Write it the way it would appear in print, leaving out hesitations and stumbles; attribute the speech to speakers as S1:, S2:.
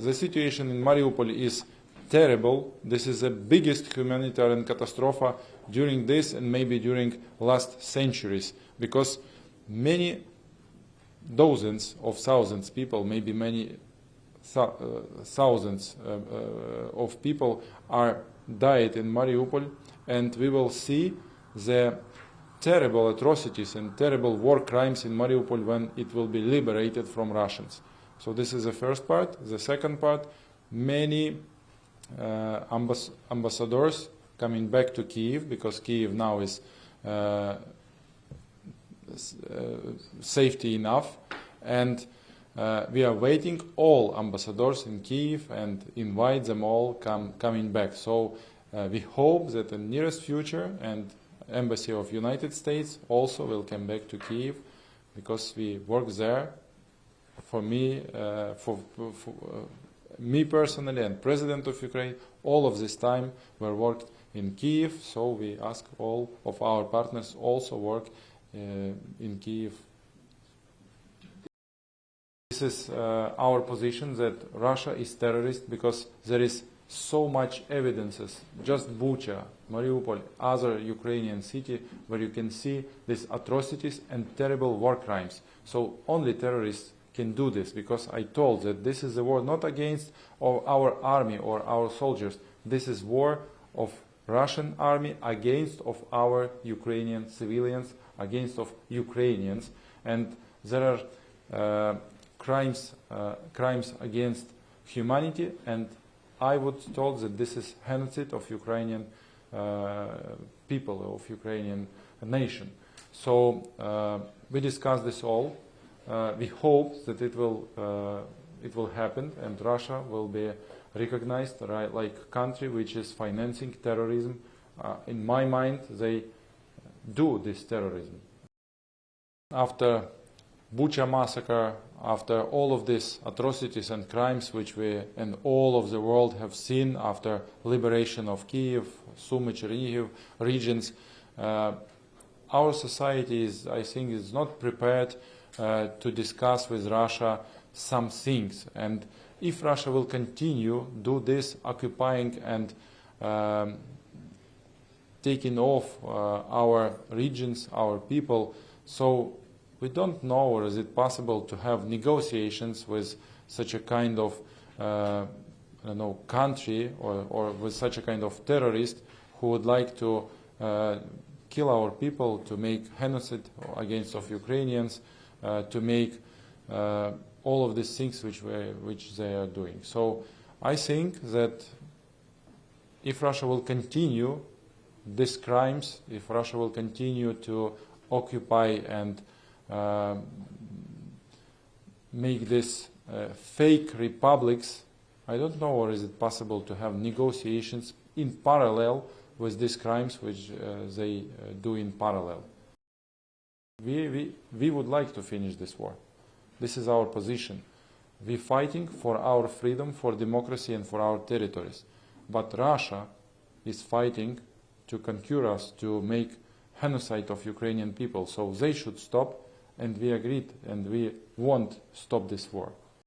S1: The situation in Mariupol is terrible. This is the biggest humanitarian catastrophe during this and maybe during last centuries, because many dozens of thousands people, maybe many thousands of people are died in Mariupol, and we will see the terrible atrocities and terrible war crimes in Mariupol when it will be liberated from Russians. So this is the first part. The second part, many ambassadors coming back to Kiev, because Kiev now is safety enough, and we are waiting all ambassadors in Kiev and invite them all coming back. So we hope that in the nearest future, and Embassy of United States also will come back to Kiev, because we work there. For me, me personally and President of Ukraine, all of this time we worked in Kiev, so we ask all of our partners also work in Kiev. This is our position, that Russia is terrorist, because there is so much evidences, just Bucha, Mariupol, other Ukrainian city, where you can see these atrocities and terrible war crimes. So only terrorists can do this, because I told that this is a war not against our army or our soldiers. This is war of Russian army against of our Ukrainian civilians, against of Ukrainians, and there are crimes against humanity, and I would told that this is genocide of Ukrainian people, of Ukrainian nation. So we discussed this all. We hope that it will happen, and Russia will be recognized like country which is financing terrorism. In my mind, they do this terrorism. After Bucha massacre, after all of these atrocities and crimes which we and all of the world have seen after liberation of Kiev, Sumy, Chernihiv regions, our society is, I think, is not prepared to discuss with Russia some things. And if Russia will continue do this, occupying and taking off our regions, our people, so we don't know, or is it possible to have negotiations with such a kind of country, or with such a kind of terrorist who would like to kill our people, to make genocide against of Ukrainians, to make all of these things which they are doing. So I think that if Russia will continue these crimes, if Russia will continue to occupy and make these fake republics, I don't know, or is it possible to have negotiations in parallel with these crimes which they do in parallel. We would like to finish this war. This is our position. We're fighting for our freedom, for democracy, and for our territories. But Russia is fighting to conquer us, to make genocide of Ukrainian people. So they should stop, and we agreed, and we won't stop this war.